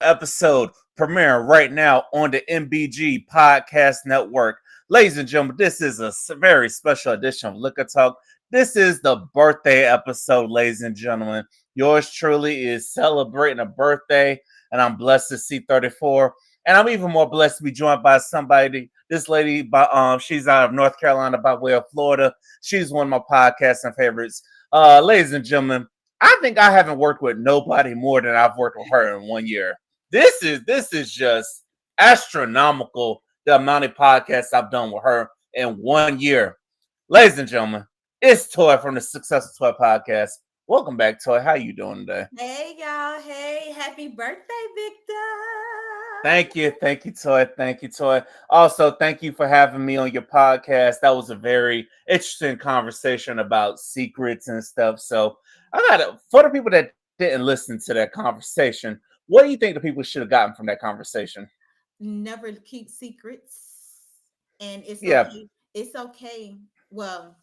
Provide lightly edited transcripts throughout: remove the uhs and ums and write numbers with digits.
episode premiering right now on the MBG Podcast Network. Ladies and gentlemen, this is a very special edition of Liquor Talk. This is the birthday episode, ladies and gentlemen. Yours truly is celebrating a birthday, and I'm blessed to see 34. And I'm even more blessed to be joined by somebody. This lady, she's out of North Carolina by way of Florida. She's one of my podcasting favorites. Ladies and gentlemen, I think I haven't worked with nobody more than I've worked with her in 1 year. This is just astronomical, the amount of podcasts I've done with her in 1 year. Ladies and gentlemen, it's Toy from the Successful Toy Podcast. Welcome back, Toy. How you doing today? Hey y'all, hey, happy birthday, Victor. Thank you, Toy. Thank you, Toy. Also, thank you for having me on your podcast. That was a very interesting conversation about secrets and stuff. So, for the people that didn't listen to that conversation, what do you think the people should have gotten from that conversation? Never keep secrets. And it's Yeah, okay. It's okay. Well,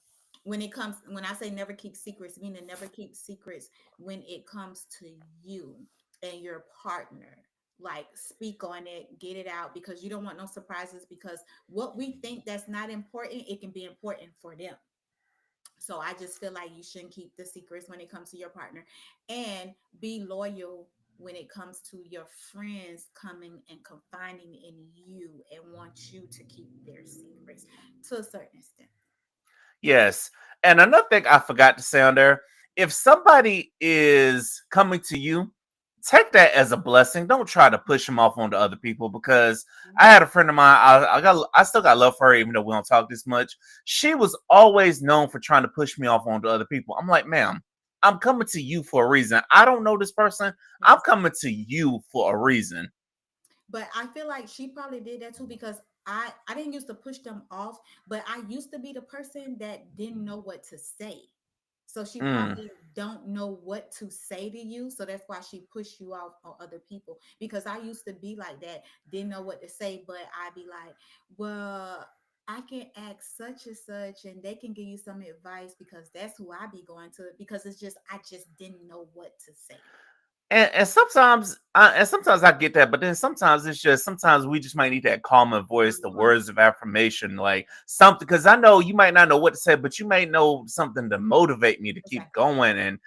when I say never keep secrets, meaning never keep secrets when it comes to you and your partner. Like speak on it, get it out because you don't want no surprises because what we think that's not important, it can be important for them. So I just feel like you shouldn't keep the secrets when it comes to your partner and be loyal when it comes to your friends coming and confiding in you and want you to keep their secrets to a certain extent. yes. And another thing I forgot to say on there, if somebody is coming to you, take that as a blessing. Don't try to push them off onto other people because I Mhm. had a friend of mine. I still got love for her, even though we don't talk this much. She was always known for trying to push me off onto other people. I'm like, ma'am, I'm coming to you for a reason. I don't know this person. I'm Yes. coming to you for a reason. But I feel like she probably did that too because I didn't used to push them off, but I used to be the person that didn't know what to say. So she Mm. probably don't know what to say to you. So that's why she pushed you off on other people. Because I used to be like that, didn't know what to say, but I'd be like, well, I can ask such and such, and they can give you some advice because that's who I be going to. Because it's just I just didn't know what to say. And sometimes I get that, but then sometimes it's just sometimes we just might need that calming voice, the Mhm. words of affirmation, like something. Because I know you might not know what to say, but you may know something to motivate me to keep Exactly. going. And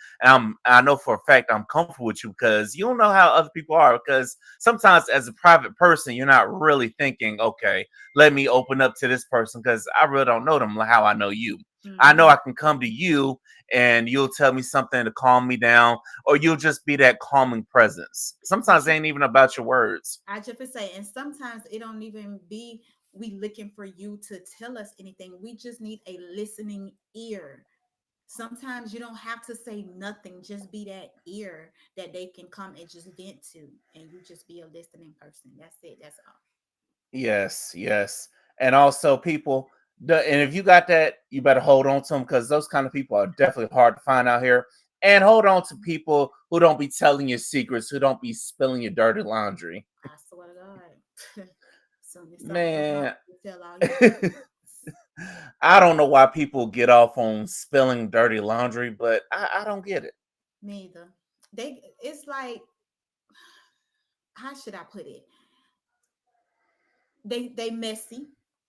I know for a fact I'm comfortable with you because you don't know how other people are. Because sometimes as a private person, you're not really thinking, okay, let me open up to this person because I really don't know them like how I know you. I know Hmm. I can come to you and you'll tell me something to calm me down or you'll just be that calming presence. But Sometimes it you ain't even about your words. I just say, and sometimes it don't even be we looking for you to tell us anything. We just need a listening ear. Sometimes you don't have to say nothing, just be that ear that they can come and just vent to, and you just be a listening person. That's it. That's all. Yes, yes. And also, people, and if you got that, you better hold on to them because those kind of people are definitely hard to find out here. And hold on to people who don't be telling your secrets, who don't be spilling your dirty laundry. I swear to God. Soon as something go wrong, Man, you tell all your business. I don't know why people get off on spilling dirty laundry, but I don't get it. Me either. It's like, how should I put it? They messy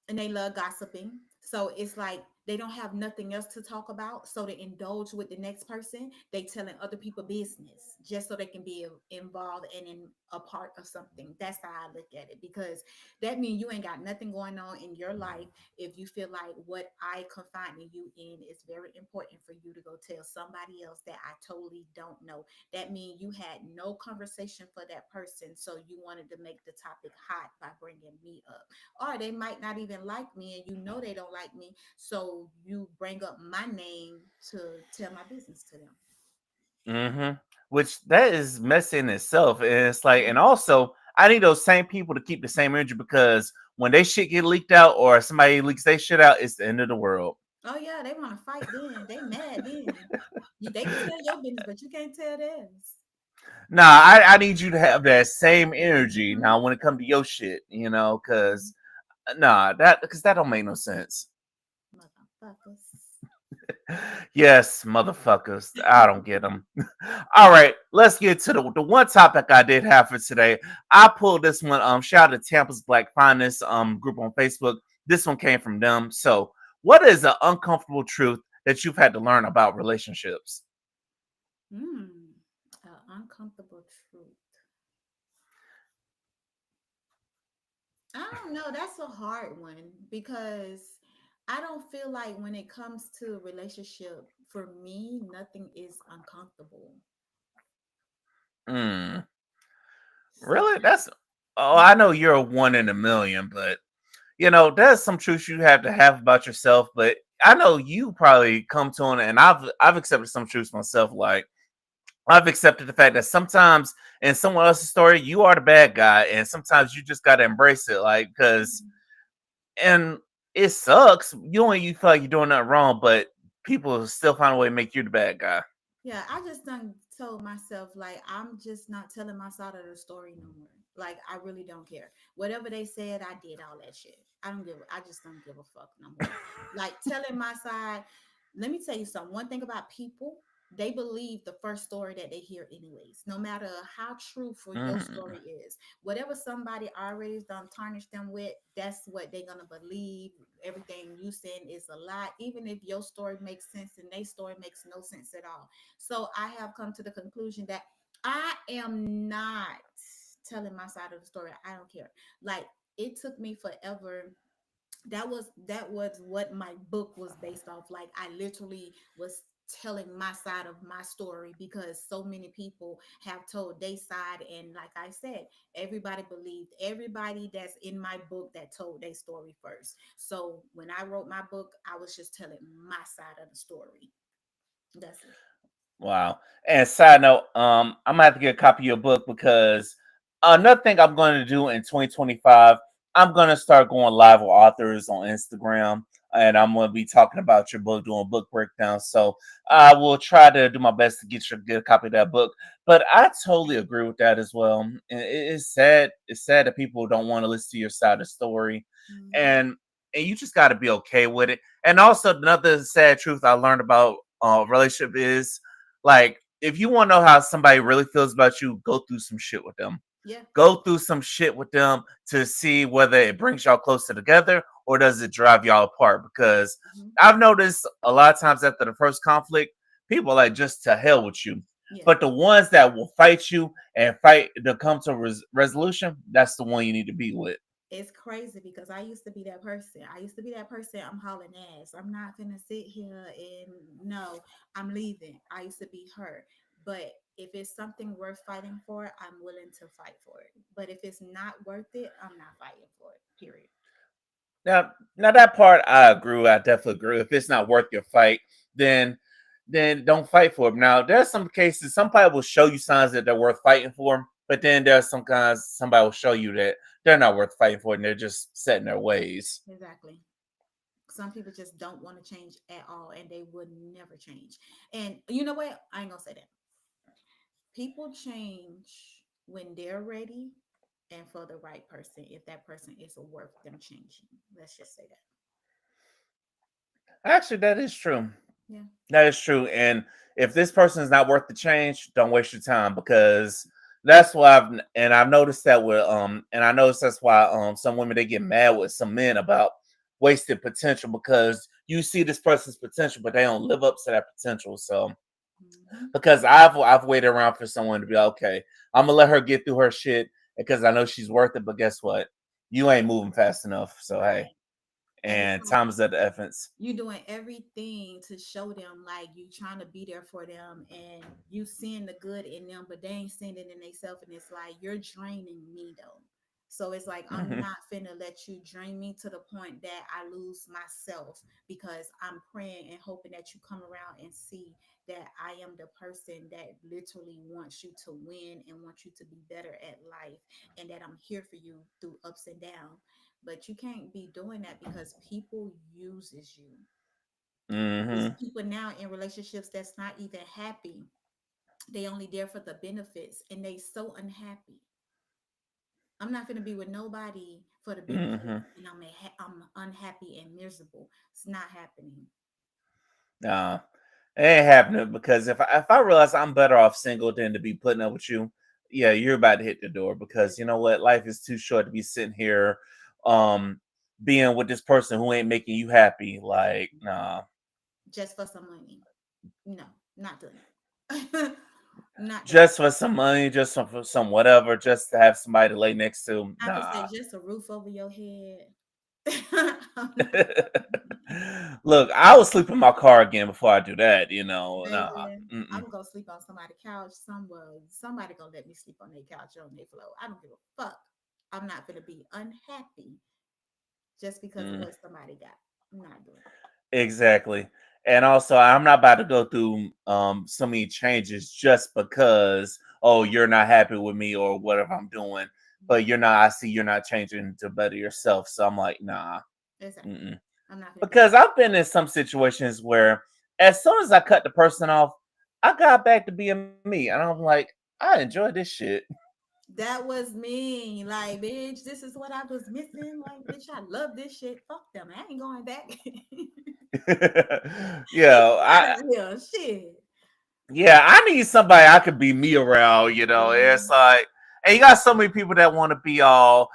and they love gossiping. So it's like they don't have nothing else to talk about. So they indulge with the next person. They telling other people business just so they can be involved and in a part of something. That's how I look at it because that means you ain't got nothing going on in your life if you feel like what I confine you in is very important for you to go tell somebody else that I totally don't know. That means you had no conversation for that person, so you wanted to make the topic hot by bringing me up. Or they might not even like me, and you know they don't like me, so you bring up my name to tell my business to them. Hmm. Which that is messy in itself. And it's like, and Mhm. also, I need those same people to keep the same energy because when they shit get leaked out or somebody leaks their shit out, it's the end of the world. Oh yeah, they want to fight then. They mad then. They can tell your business, but you can't tell theirs. Nah, I need you to have that same energy Mhm. now when it come to your shit, because that don't make no sense. Motherfuckers. Yes, motherfuckers. I don't get them. All right, let's get to the one topic I did have for today. I pulled this one. Shout out to Tampa's Black Finest group on Facebook. This one came from them. So, what is an uncomfortable truth that you've had to learn about relationships? Hmm. Uncomfortable truth. I don't know. That's a hard one because I don't feel like when it comes to a relationship, for me, nothing is uncomfortable. Hmm. So, Really? That's oh, I mhm. know you're a one in a million, but there's some truths you have about yourself. But I know you probably come to it, and I've accepted some truths myself. Like I've accepted the fact that sometimes in someone else's story, you are the bad guy, and sometimes you just gotta embrace it. Like because and it sucks. You feel like you're doing nothing wrong, but people still find a way to make you the bad guy. Yeah, I just done told myself like I'm just not telling my side of the story no more. Like I really don't care. Whatever they said, I did all that shit. I just don't give a fuck no more. Like telling my side, let me tell you something. One thing about people, they believe the first story that they hear anyways, no matter how truthful your Mm, story is. Whatever somebody already done tarnished them with, that's what they're gonna believe. Everything you saying is a lie, even if your story makes sense and their story makes no sense at all. So I have come to the conclusion that I am not telling my side of the story. I don't care. Like it took me forever. That was what my book was based off. Like I literally was telling my side of my story because so many people have told their side, and like I said, everybody believed everybody that's in my book that told their story first. So when I wrote my book, I was just telling my side of the story. That's it. wow. And side note, I'm gonna have to get a copy of your book because another thing I'm going to do in 2025, I'm gonna start going live with authors on Instagram, and I'm gonna be talking about your book, doing book breakdowns. So I will try to do my best to get a copy of that book. But I totally agree with that as well. And it's sad. It's sad that people don't want to listen to your side of the story, Mhm. and you just got to be okay with it. And also another sad truth I learned about relationship is like, if you want to know how somebody really feels about you, go through some shit with them. Yeah. Go through some shit with them to see whether it brings y'all closer together or does it drive y'all apart. Because Mhm. I've noticed a lot of times after the first conflict, people are like just to hell with you. Yeah. But the ones that will fight you and fight to come to a resolution, that's the one you need to be with. It's crazy because I used to be that person. I used to be that person. I'm hauling ass. I'm not gonna sit here and no, I'm leaving. I used to be her. But if it's something worth fighting for, I'm willing to fight for it. But if it's not worth it, I'm not fighting for it. Period. Now that part I agree with. I definitely agree. If it's not worth your fight, then don't fight for it. Now there's some cases somebody will show you signs that they're worth fighting for, but then there's some guys somebody will show you that they're not worth fighting for and they're just set in their ways. Exactly. Some people just don't want to change at all and they would never change. And you know what? I ain't gonna say that. People change when they're ready and for the right person, if that person is worth them changing. Let's just say that. Actually, that is true. Yeah. That is true. And if this person is not worth the change, don't waste your time because that's why I've noticed that with and I noticed that's why some women they get mad with some men about wasted potential because you see this person's potential but they don't live up to that potential. So Hmm. because I've waited around for someone to be like, okay, I'm gonna let her get through her shit because I know she's worth it, but guess what? You ain't moving fast enough. So hey, Right. And it's and like time is of the essence. you doing everything to show them like you trying to be there for them and you seeing the good in them, but they ain't seeing it in themselves. And it's like you're draining me though. So it's like I'm Hmm. not finna let you drain me to the point that I lose myself because I'm praying and hoping that you come around and see that I am the person that literally wants you to win and wants you to be better at life and that I'm here for you through ups and downs. But you can't be doing that because people uses you. There's Hmm. people now in relationships that's not even happy. They only there for the benefits and they so unhappy. I'm not going to be with nobody for the benefits Hmm. and I'm unhappy and miserable. It's not happening. Nah, it ain't happening because if I realize I'm better off single than to be putting up with you, yeah, you're about to hit the door because you know what? Life is too short to be sitting here, um, being with this person who ain't making you happy. Like, nah, Just for some money. No, not doing it. Not doing it. just for some money, just for some whatever, just to have somebody to lay next to. I could say Nah. just a roof over your head. I'm not, Look, I will sleep in my car again before I do that. Nah. baby, I'm Mm-mm. gonna go sleep on somebody's couch somewhere. Somebody gonna let me sleep on their couch or on their floor. I don't give a fuck. I'm not gonna be unhappy just because of Mm. what somebody got. I'm not doing it. Exactly. And also, I'm not about to go through so many changes just because you're not happy with me or whatever I'm doing. But you're not. I see you're not changing to better yourself. So I'm like, nah. Exactly. Mm-mm. I'm not gonna do Because I've been in some situations where as soon as I cut the person off, I got back to being me, and I'm like, I enjoy this shit. that was me. Like, bitch, this is what I was missing. Like, bitch, I love this shit. Fuck them. I ain't going back. Yeah, Out I of here. Shit. yeah, I need somebody I could be me around. It's Mhm. like, and you got so many people that want to be all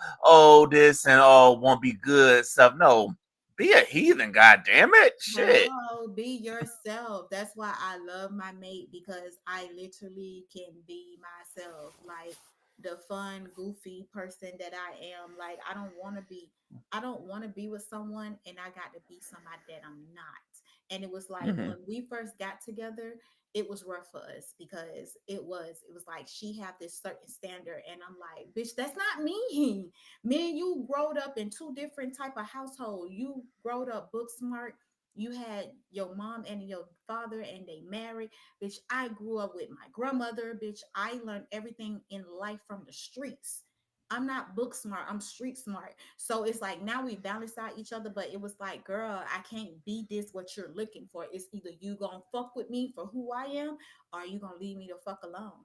this and all want to be good stuff. No, be a heathen. God damn it, shit. Hello, be yourself. That's why I love my mate because I literally can be myself. Like the fun, goofy person that I am. Like I don't want to be with someone and I got to be somebody that I'm not. And it was like Hmm. when we first got together, it was rough for us because it was like she had this certain standard and I'm like, bitch, that's not me. Me and you growed up in two different type of household. You growed up book smart. You had your mom and your father and they married. Bitch, I grew up with my grandmother. Bitch, I learned everything in life from the streets. I'm not book smart, I'm street smart. So it's like now we balance out each other, but it was like, girl, I can't be this what you're looking for. It's either you gonna fuck with me for who I am, or you gonna leave me the fuck alone.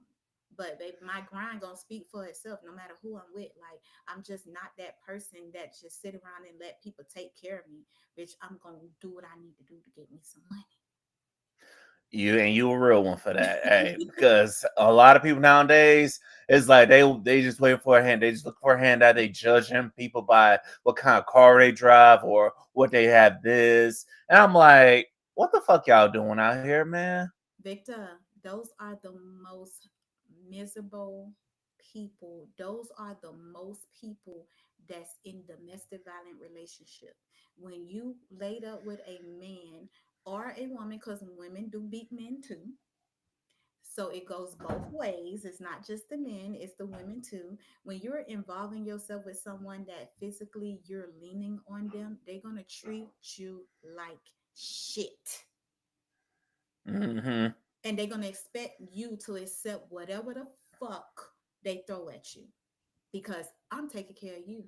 But baby, my grind gonna speak for itself no matter who I'm with. Like I'm just not that person that just sit around and let people take care of me. Bitch, I'm gonna do what I need to do to get me some You a real one for that, hey. Because a lot of people nowadays, it's like they just wait for a hand. They just look for a handout. They judging people by what kind of car they drive or what they have this. And I'm like, what the fuck y'all doing out here, man? Victor, those are the most miserable people. Those are the most people that's in domestic violent relationship. When you laid up with a man or a woman, because women do beat men too. So it goes both ways. It's not just the men, it's the women too. When you're involving yourself with someone that physically you're leaning on them, they're gonna treat you like shit Hmm. and they're gonna expect you to accept whatever the fuck they throw at you because I'm taking care of you.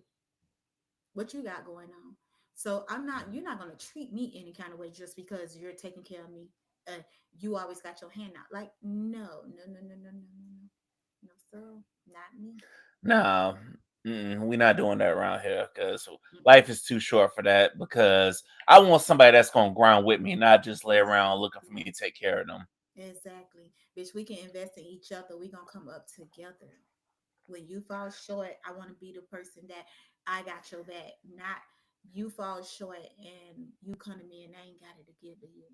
What you got going on? So you're not gonna treat me any kind of way just because you're taking care of me. You always got your hand out. Like, no, no, no, no, no, no, no, no, no, sir, not me. No, we not doing that around here because Mm-mm. life is too short for that. Because I want somebody that's gonna grind with me, not just lay around looking for me to take care of them. Exactly, bitch. We can invest in each other. We gonna come up together. When you fall short, I want to be the person that I got your back, not you fall short and you come to me and I ain't got it to give to you.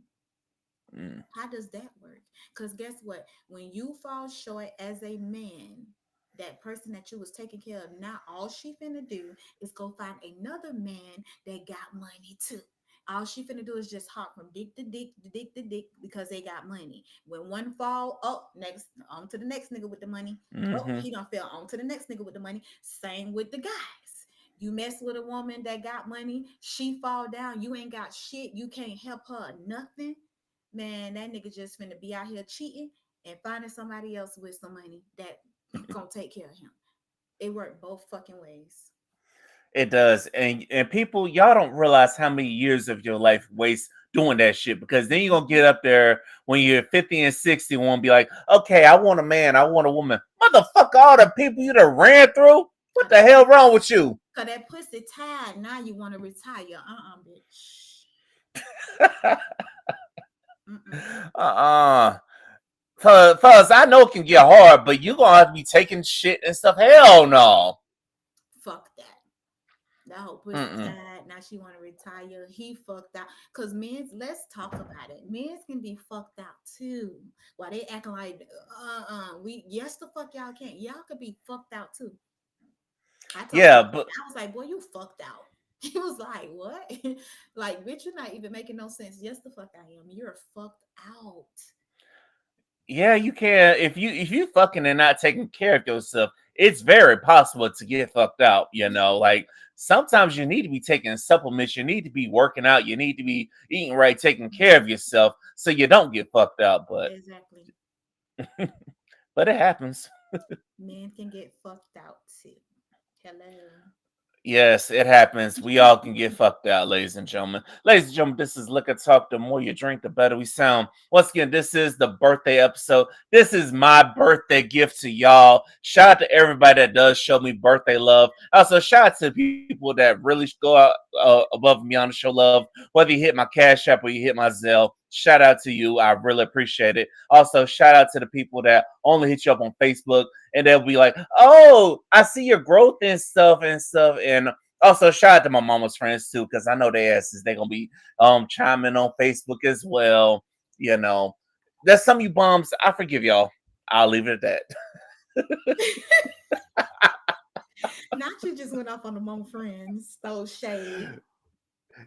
Mm. How does that work? Because guess what? When you fall short as a man, that person that you was taking care of, now all she finna do is go find another man that got money too. All she finna do is just hop from dick to dick to dick to dick because they got money. When one fall, oh, next on to the next nigga with the money. Oh, Hmm. he done fell on to the next nigga with the money. Same with the guys. You mess with a woman that got money, she fall down. You ain't got shit. You can't help her nothing. Man, that nigga just finna be out here cheating and finding somebody else with some money that gonna take care of him. It worked both fucking ways. It does, and people, y'all don't realize how many years of your life waste doing that shit. Because then you're gonna get up there when you're 50 and 60 and won't be like, okay, I want a man, I want a woman. Motherfucker, all the people you done ran through. What Cause the that hell wrong with you? cause that pussy tired. Now you wanna retire. Bitch. Mm-mm. Uh-uh. Fellas, I know it can get hard, but you gonna have to be taking shit and stuff. Hell no. Fuck that. That whole pussy Mm-mm. tied. Now she want to retire. He fucked out. Cause men's, let's talk about it. Men's can be fucked out too. Why they acting like we yes the fuck y'all can't. Y'all could be fucked out too. I told him, Yeah, but I was like, boy, you fucked out. He was like, what? Like, bitch, you're not even making no sense. Yes, the fuck I am. You're fucked out. yeah, you can. If you fucking and not taking care of yourself, it's very possible to get fucked out. Like sometimes you need to be taking supplements. You need to be working out. You need to be eating right, taking care of yourself, so you don't get fucked out. But Exactly. but it happens. Men can get fucked out too. Hello. Yes, it happens. We all can get fucked out, ladies and gentlemen. Ladies and gentlemen, this is Liquor Talk. The more you drink, the better we sound. Once again, this is the birthday episode. This is my birthday gift to y'all. Shout out to everybody that does show me birthday love. Also, shout out to people that really go out above and beyond to show love. Whether you hit my Cash App or you hit my Zelle, shout out to you. I really appreciate it. Also, shout out to the people that only hit you up on Facebook and they'll be like, "Oh, I see your growth and stuff and stuff." And also, shout out to my mama's friends too, because I know they asses they gonna be chiming on Facebook as well. You know, that's some of you bums. I forgive y'all. I'll leave it at that. Not you just went off on the mom friends, stole shade.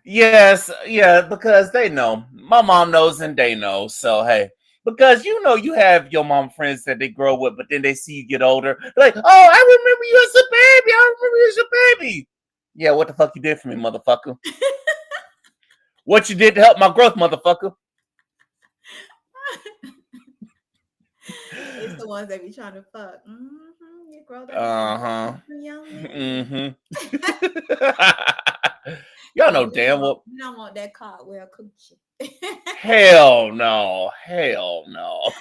Yes, yeah, because they know. My mom knows and they know. So hey. Because you have your mom friends that they grow with, but then they see you get older. They're like, oh, I remember you as a baby. I remember you as a baby. Yeah, what the fuck you did for me, motherfucker? What you did to help my growth, motherfucker? It's the ones that be trying to fuck. You grow that Uh leg, huh. young man. Mm hmm. Y'all Oh, know damn well. we don't want that cartwheel coochie. Hell no. Hell no.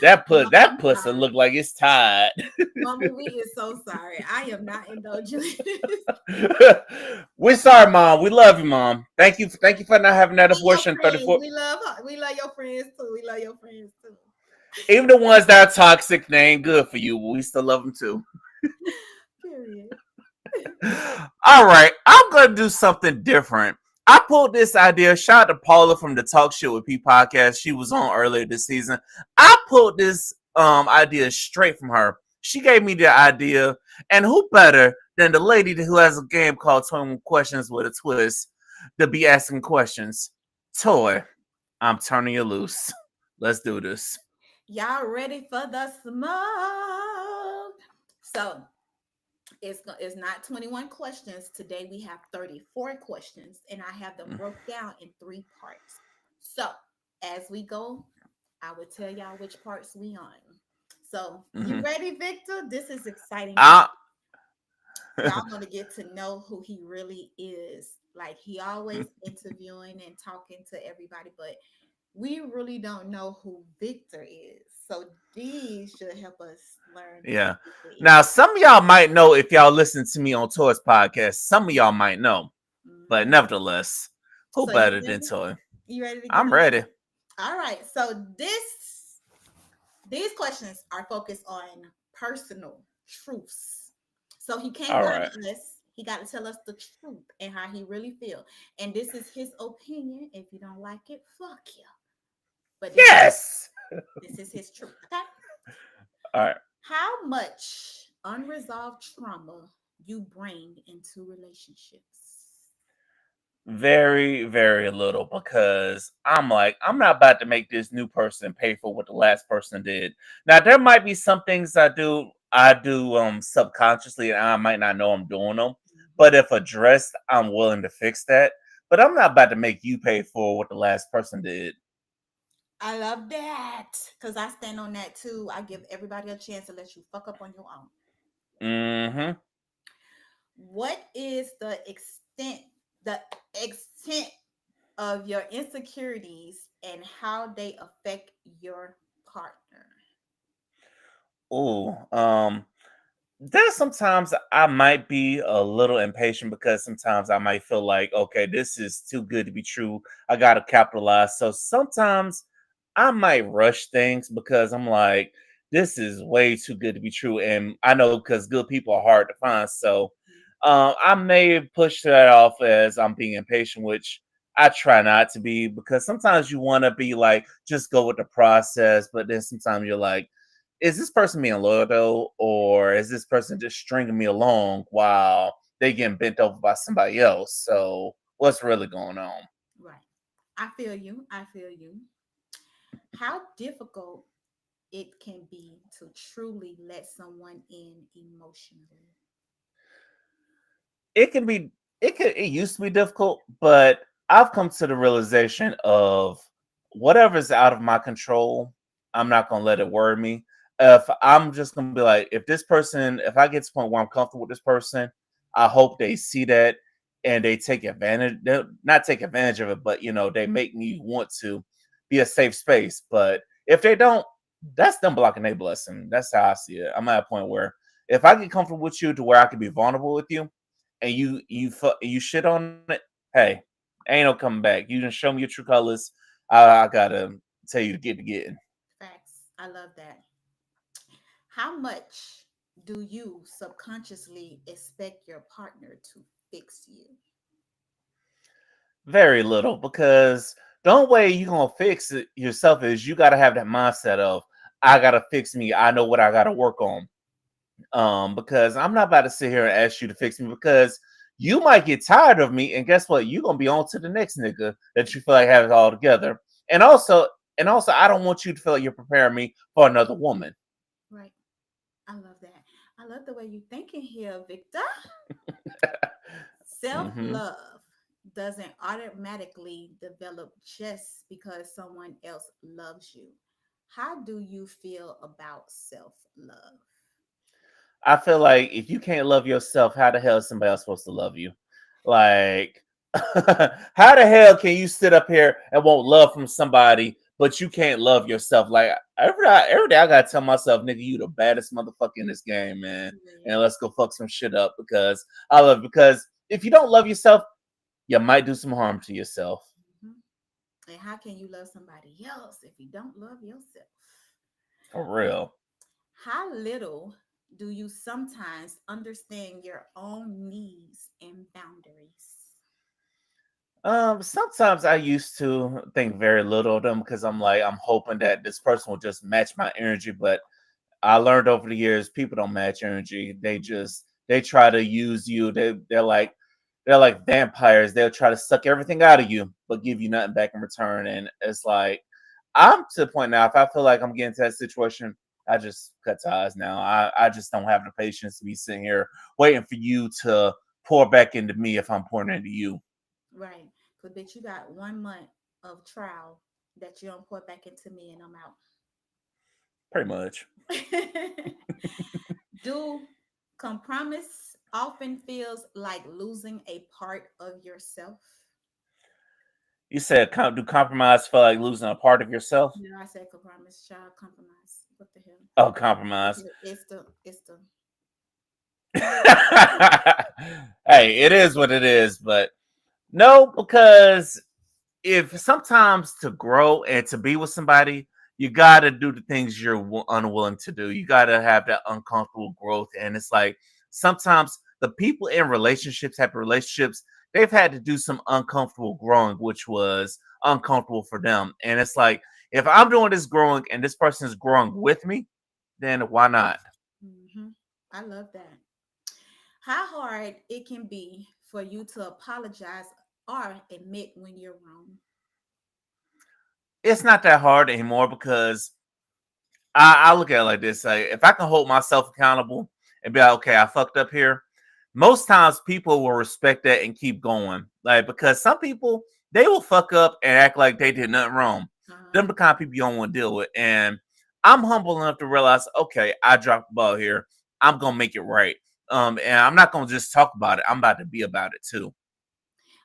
that Mama, pussy sorry. look like it's tied. Mama, we is so sorry. I am not indulging in this. We're sorry, mom. We love you, mom. Thank you for not having that We your abortion. friends. 34. We love your friends too. We love your friends too. Even the ones that are toxic, they ain't good for you. But we still love them too. Period. All right, I'm gonna do something different. I pulled this idea. Shout out to Paula from the Talk Shit with P podcast. She was on earlier this season. I pulled this idea straight from her. She gave me the idea, and who better than the lady who has a game called 21 Questions with a Twist to be asking questions. Toy, I'm turning you loose. Let's do this. Y'all ready for the smoke? So it's not 21 questions. Today we have 34 questions, and I have them broke down in three parts. So as we go, I will tell y'all which parts we on. So you Mm-hmm. ready, Victor? This is exciting for I, y'all gonna get to know who he really is. Like he always interviewing and talking to everybody, but we really don't know who Victor is. So these should help us learn who yeah. Victor Now, is. some of y'all might know if y'all listen to me on Toy's podcast. Some of y'all might know. But Mhm. nevertheless, who So you better than ready? Toy? You ready to get I'm into ready. it? All right. So these questions are focused on personal truths. So he can't All lie right. to us. He got to tell us the truth and how he really feel. And this is his opinion. If you don't like it, fuck you. But Yes. this is his truth. Okay. All right. How much unresolved trauma you bring into relationships? Very, very little because I'm like, I'm not about to make this new person pay for what the last person did. Now, there might be some things I do subconsciously and I might not know I'm doing them. Mhm. But if addressed, I'm willing to fix that. But I'm not about to make you pay for what the last person did. I love that because I stand on that too. I give everybody a chance to let you fuck up on your own. Mm-hmm. What is the extent of your insecurities and how they affect your partner? Ooh. there's sometimes I might be a little impatient because sometimes I might feel like, okay, this is too good to be true. I gotta capitalize. So sometimes I might rush things because I'm like, this is way too good to be true. And I know because good people are hard to find. So I may push that off as I'm being impatient, which I try not to be because sometimes you want to be like, just go with the process. But then sometimes you're like, is this person being loyal though, or is this person just stringing me along while they getting bent over by somebody else? So what's really going on? Right. I feel you. I feel you. How difficult it can be to truly let someone in emotionally. It can be it used to be difficult, but I've come to the realization of whatever's out of my control, I'm not gonna let it worry me. If I'm just gonna be like, if I get to the point where I'm comfortable with this person, I hope they see that and they take advantage, they'll not take advantage of it, but they make me want to be a safe space. But if they don't, that's them blocking their blessing. That's how I see it. I'm at a point where if I get comfortable with you to where I can be vulnerable with you, and you shit on it, hey, ain't no coming back. You didn't show me your true colors. I gotta tell you to get to getting. Facts. I love that. How much do you subconsciously expect your partner to fix you? Very little, because the only way you gonna fix it yourself is you gotta have that mindset of I gotta fix me. I know what I gotta work on. Because I'm not about to sit here and ask you to fix me because you might get tired of me, and guess what? You're gonna be on to the next nigga that you feel like have it all together. And also, I don't want you to feel like you're preparing me for another woman. Right. I love that. I love the way you thinking here, Victor. Self hmm love doesn't automatically develop just because someone else loves you. How do you feel about self love? I feel like if you can't love yourself, how the hell is somebody else supposed to love you? Like, how the hell can you sit up here and want love from somebody, but you can't love yourself? Like every day I gotta tell myself, nigga, you the baddest motherfucker in this game, man. And let's go fuck some shit up because I love because if you don't love yourself, you might do some harm to yourself. Mhm. And how can you love somebody else if you don't love yourself? For real. How little do you sometimes understand your own needs and boundaries? Sometimes I used to think very little of them because I'm hoping that this person will just match my energy, but I learned over the years people don't match energy. They try to use you. They're like vampires. They'll try to suck everything out of you, but give you nothing back in return. And it's like I'm to the point now. If I feel like I'm getting to that situation, I just cut ties now. I just don't have the patience to be sitting here waiting for you to pour back into me if I'm pouring into you. Right. Because, bitch, you got 1 month of trial that you don't pour back into me and I'm Pretty much. out. Do compromise often feels like losing a part of yourself? You said do compromise feel like losing a part of yourself? You know, I said compromise, child compromise. What the hell? Oh, compromise. It's the Hey, it is what it is, but no, because if sometimes to grow and to be with somebody, you got to do the things you're unwilling to do. You got to have that uncomfortable growth. And it's like sometimes the people in relationships, happy relationships, they've had to do some uncomfortable growing, which was uncomfortable for them. And it's like, if I'm doing this growing and this person is growing with me, then why not? hmm I love that. How hard it can be for you to apologize or admit when you're wrong. It's not that hard anymore because I look at it like this: like, if I can hold myself accountable and be like, okay, I fucked up here. Most times, people will respect that and keep going. Like because some people they will fuck up and act like they did nothing wrong. Uh-huh. Them the kind of people you don't want to deal with. And I'm humble enough to realize, okay, I dropped the ball here. I'm gonna make it right. And I'm not gonna just talk about it. I'm about to be about it too.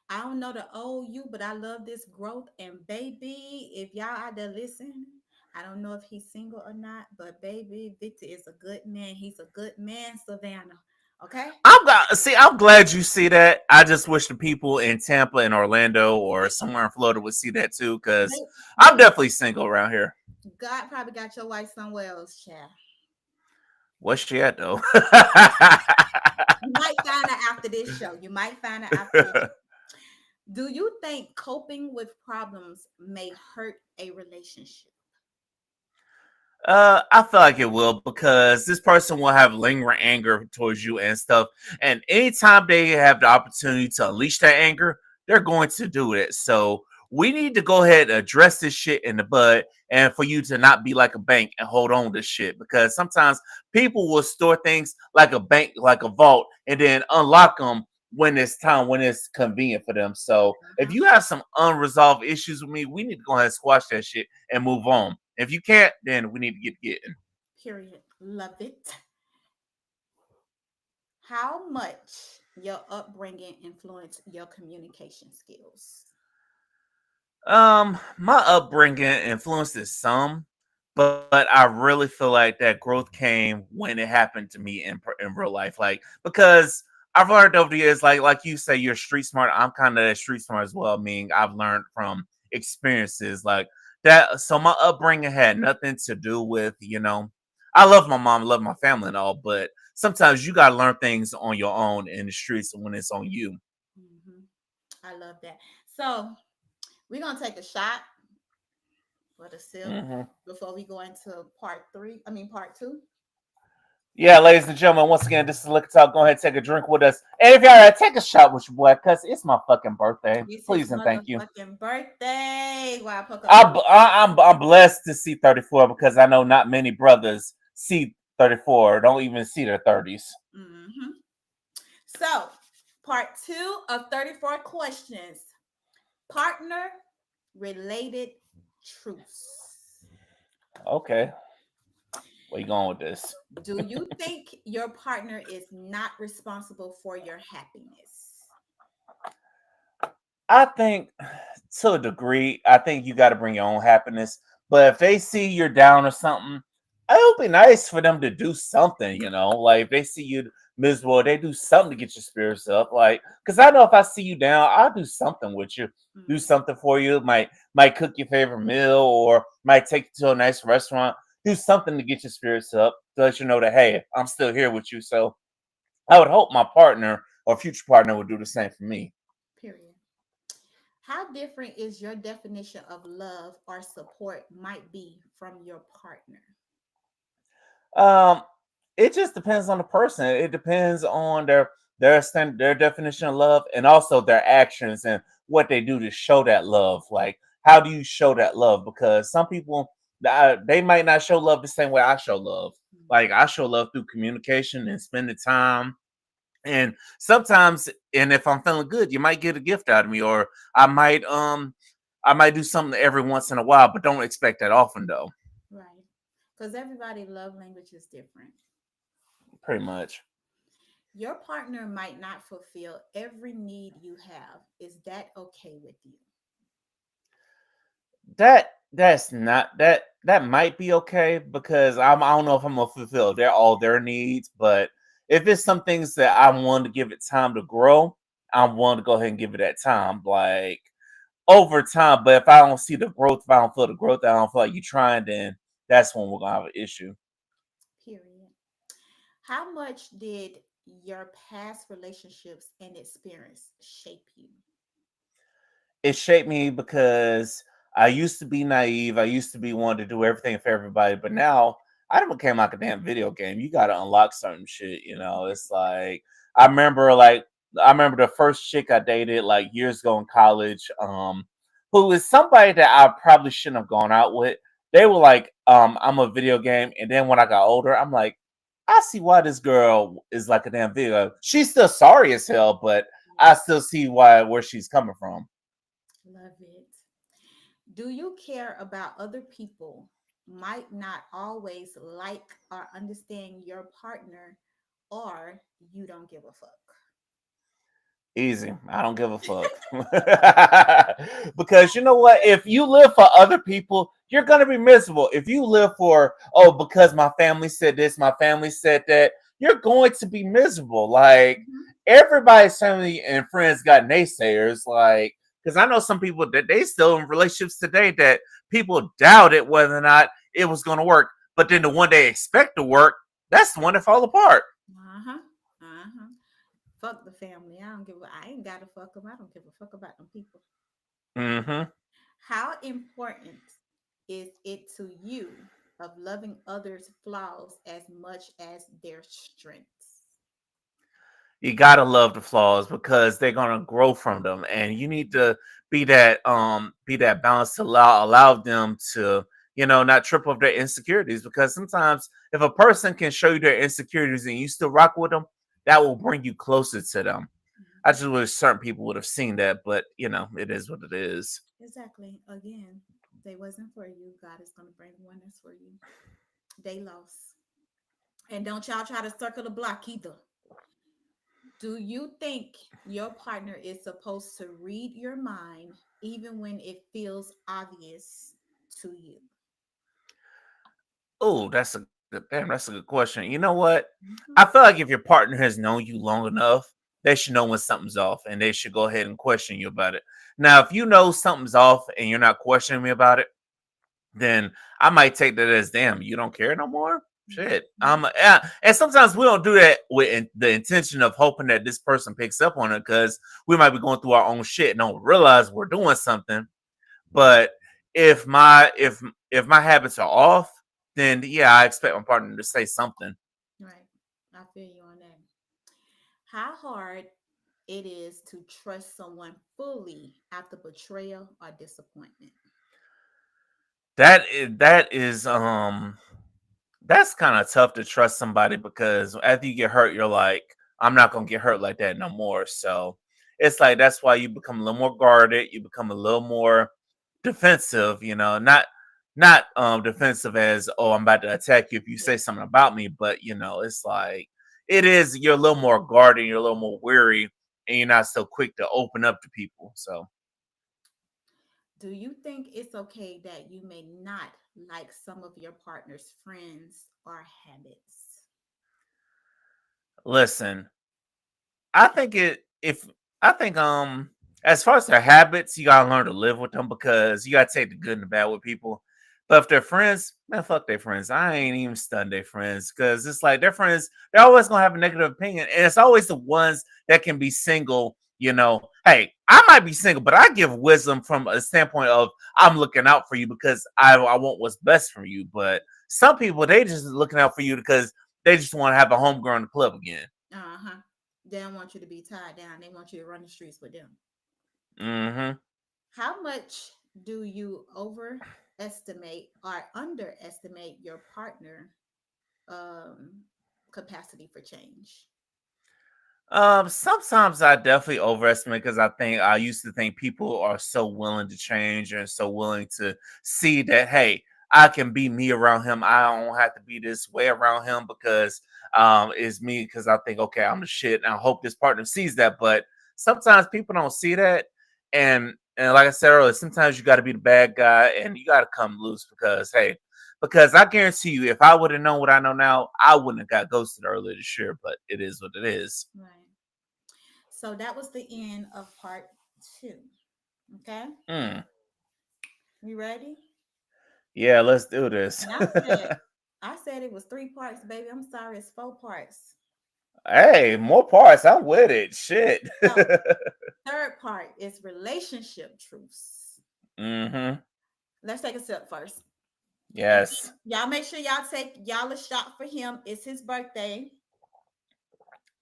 I don't know the old you, but I love this growth. And baby, if y'all out there listen, I don't know if he's single or not, but baby, Victor is a good man. He's a good man, Savannah. Okay? I'm glad you see that. I just wish the people in Tampa and Orlando or somewhere in Florida would see that too, because They, I'm they, definitely single around here. God probably got your wife somewhere else, child. What's she at though? You might find her after this show. You might find her after this. Do you think coping with problems may hurt a relationship? I feel like it will because this person will have lingering anger towards you and stuff. And anytime they have the opportunity to unleash that anger, they're going to do it. So we need to go ahead and address this shit in the bud and for you to not be like a bank and hold on to shit because sometimes people will store things like a bank, like a vault, and then unlock them when it's time, when it's convenient for them. So if Uh-huh. you have some unresolved issues with me, we need to go ahead and squash that shit and move on. If you can't, then we need to get getting. Period. Love it. How much your upbringing influenced your communication skills? My upbringing influences some, but I really feel like that growth came when it happened to me in real life. Like because I've learned over the years, like you say, you're street smart. I'm kind of street smart as well. Meaning I've learned from experiences like that. So my upbringing had nothing to do with I love my mom, love my family and all, but sometimes you gotta learn things on your own in the streets when it's on you. Hmm. I love that. So we're gonna take a shot for the sip Mhm. before we go into part three. I mean part two. Yeah, ladies and gentlemen, once again, this is Liquor Talk. Go ahead and take a drink with us. And if y'all take a shot with your boy, because it's my fucking birthday. It's his Please and thank you. motherfucking birthday. Wow, Poco, I love I'm blessed to see 34 because I know not many brothers see 34, don't even see their 30s. it. So, part two of 34 questions. Partner related truths. Okay, where you going with this? Do you think your partner is not responsible for your happiness? I think to a degree, I think you got to bring your own happiness. But if they see you're down or something, it would be nice for them to do something, Like if they see you miserable, they do something to get your spirits up. Like, because I know if I see you down, I'll do something with you, do Mm, something for you. Might cook your favorite meal or might take you to a nice restaurant. Do something to get your spirits up to let you know that hey, I'm still here with you. So I would hope my partner or future partner would do the same for me. period. How different is your definition of love or support might be from your partner? Um, it just depends on the person. It depends on their definition of love and also their actions and what they do to show that love. Like, how do you show that love? Because some people they might not show love the same way I show love. Like I show love through communication and spending time. And sometimes, and if I'm feeling good, you might get a gift out of me, or I might um I might do something every once in a while, but don't expect that often though. Right. Because everybody love language is different. Pretty much. Your partner might not fulfill every need you have. Is that okay with you? That might be okay because I don't know if I'm gonna fulfill all their needs, but if it's some things that I want to give it time to grow, I'm willing to go ahead and give it that time, like over time. But if I don't see the growth, if I don't feel the growth, I don't feel like you trying, then that's when we're gonna have an issue. Period. How much did your past relationships and experience shape you? It shaped me because I used to be naive. I used to be wanting to do everything for everybody, but now I done became like a damn video game. You got to unlock certain shit. It's like I remember the first chick I dated like years ago in college, who is somebody that I probably shouldn't have gone out with. They were like, I'm a video game, and then when I got older, I'm like, I see why this girl is like a damn video. She's still sorry as hell, but I still see where she's coming from. Love it. Do you care about other people might not always like or understand your partner or you don't give a fuck? Easy. I don't give a fuck. Because you know what? If you live for other people, you're gonna be miserable. If you live for, oh, because my family said this, my family said that, you're going to be miserable. Like Mhm. everybody's family and friends got naysayers. Like, because I know some people that they still in relationships today that people doubted whether or not it was gonna work. But then the one they expect to work, that's the one that fall apart. Uh-huh. Uh-huh. Fuck the family. I ain't gotta fuck them. I don't give a fuck about them people. Hmm. How important is it to you of loving others' flaws as much as their strengths? You gotta love the flaws because they're gonna grow from them, and you need to be that balance to allow them to not trip over their insecurities, because sometimes if a person can show you their insecurities and you still rock with them, that will bring you closer to them. I Mhm. just wish certain people would have seen that, but it is what it is. Exactly. Again, they wasn't for you. God is gonna bring one that's for you. They lost. And don't y'all try to circle the block either. Do you think your partner is supposed to read your mind even when it feels obvious to you? Oh, that's a good question. You know what? I Mhm. feel like if your partner has known you long enough, they should know when something's off, and they should go ahead and question you about it. Now, if you know something's off and you're not questioning me about it, then I might take that as, damn, you don't care no more. Shit. Mhm. Yeah. And sometimes we don't do that with the intention of hoping that this person picks up on it, because we might be going through our own shit and don't realize we're doing something. But if my habits are off, then yeah, I expect my partner to say something. Right. I feel you on that. How hard it is to trust someone fully after betrayal or disappointment. That is that's kind of tough to trust somebody, because after you get hurt, you're like, I'm not gonna get hurt like that no more. So it's like that's why you become a little more guarded, you become a little more defensive, not defensive as, oh, I'm about to attack you if you say Yeah. something about me, but it's like you're a little more guarded, you're a little more weary, and you're not so quick to open up to people. So Do you think it's okay that you may not like some of your partner's friends or habits? listen, I think it if I think as far as their habits, you gotta learn to live with them, because you gotta take the good and the bad with people. But if they're friends, man, fuck their friends. I ain't even stunned their friends, because it's like their friends, they're always gonna have a negative opinion. And it's always the ones that can be single, Hey, I might be single, but I give wisdom from a standpoint of I'm looking out for you because I want what's best for you. But some people, they just looking out for you because they just want to have a homegirl in the club again. Uh-huh. They don't want you to be tied down. They want you to run the streets with them. Hmm. How much do you overestimate or underestimate your partner um capacity for change? Sometimes I definitely overestimate, because I used to think people are so willing to change and so willing to see that, hey, I can be me around him. I don't have to be this way around him, because it's me, because I think, okay, I'm the shit, and I hope this partner sees that. But sometimes people don't see that, and like I said earlier, sometimes you got to be the bad guy and you got to come loose, because hey, because I guarantee you, if I would have known what I know now, I wouldn't have got ghosted earlier this year. But it is what it is. Right. So that was the end of part two. Okay. Mm. You ready? Yeah, let's do this. And I said it was three parts, baby. I'm sorry, it's four parts. Hey, more parts. I'm with it. Shit. So third part is relationship truths. Hmm. Let's take a sip first. Again, Yes. y'all make sure y'all take y'all a shot for him. It's his birthday.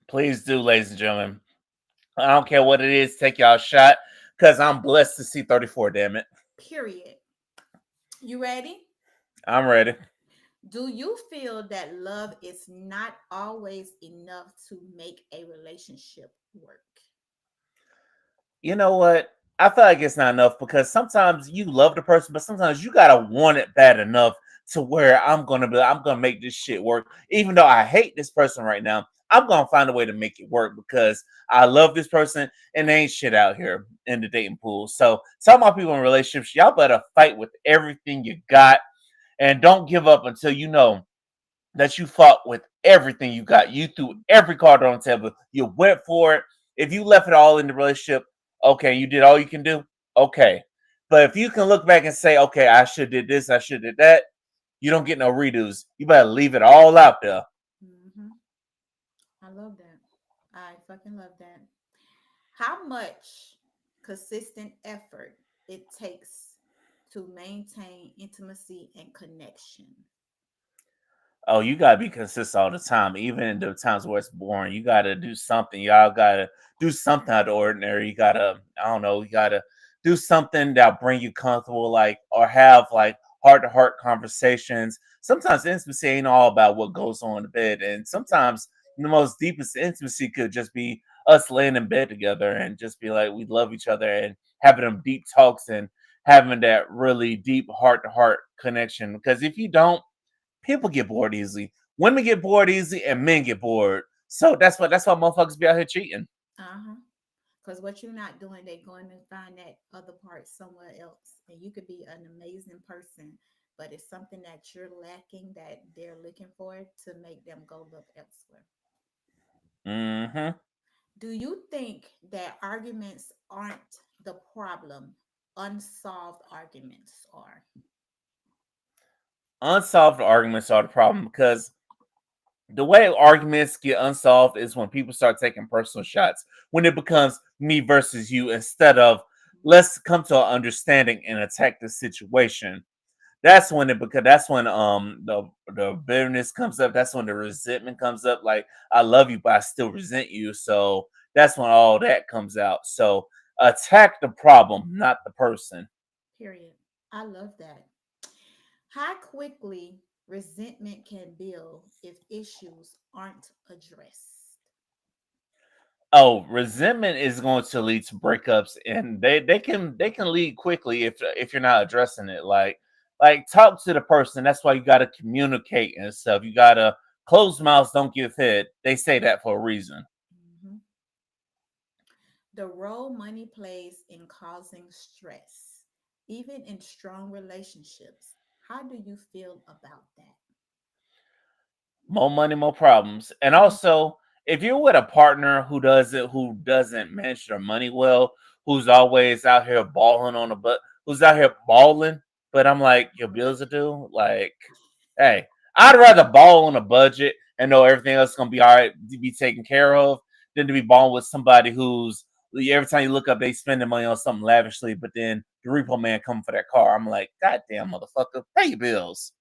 Please do, ladies and gentlemen. I don't care what it is. Take y'all a shot, because I'm blessed to see 34. Damn it. Period. You ready? I'm ready. Do you feel that love is not always enough to make a relationship work? You know what? I feel like it's not enough, because sometimes you love the person, but sometimes you gotta want it bad enough to where I'm gonna make this shit work. Even though I hate this person right now, I'm gonna find a way to make it work because I love this person and there ain't shit out here in the dating pool. So tell my people in relationships, y'all better fight with everything you got and don't give up until you know that you fought with everything you got. You threw every card on the table. You went for it. If you left it all in the relationship, okay, you did all you can do. Okay. But if you can look back and say, okay, I should did this, I should did that, you don't get no redos. You better leave it all out there. Hmm. I love that. I fucking love that. How much consistent effort it takes to maintain intimacy and connection. Oh, you gotta be consistent all the time, even in the times where it's boring. You gotta do something. Y'all gotta do something out of the ordinary. You gotta, I don't know, you gotta do something that bring you comfortable, like or have like heart to heart conversations. Sometimes intimacy ain't all about what goes on in the bed, and sometimes the most deepest intimacy could just be us laying in bed together and just be like we love each other and having them deep talks and having that really deep heart to heart connection. Because if you don't, people get bored easily. Women get bored easily, and men get bored. So that's why motherfuckers be out here cheating. Uh-huh. Because what you're not doing, they're going to find that other part somewhere else. And you could be an amazing person, but it's something that you're lacking that they're looking for to make them go look elsewhere. Hmm. Do you think that arguments aren't the problem? Unsolved arguments are. Unsolved arguments are the problem because the way arguments get unsolved is when people start taking personal shots. When it becomes me versus you instead of let's come to an understanding and attack the situation. That's when it because that's when the bitterness comes up. That's when the resentment comes up. Like I love you, but I still resent you. So that's when all that comes out. So attack the problem, not the person. Period. I love that. How quickly resentment can build if issues aren't addressed. Oh, resentment is going to lead to breakups, and they can lead quickly if you're not addressing it. Like talk to the person. That's why you got to communicate and stuff. You got to closed mouths don't give head. They say that for a reason. Mhm. The role money plays in causing stress, even in strong relationships. How do you feel about that? More money, more problems. And also, if you're with a partner who doesn't manage their money well, who's always out here balling on the butt, who's out here balling, but I'm like, your bills are due. Like, hey, I'd rather ball on a budget and know everything else is gonna be all right to be taken care of than to be balling with somebody who's every time you look up, they spending money on something lavishly, but then the repo man coming for that car. I'm like, God damn motherfucker, pay your bills.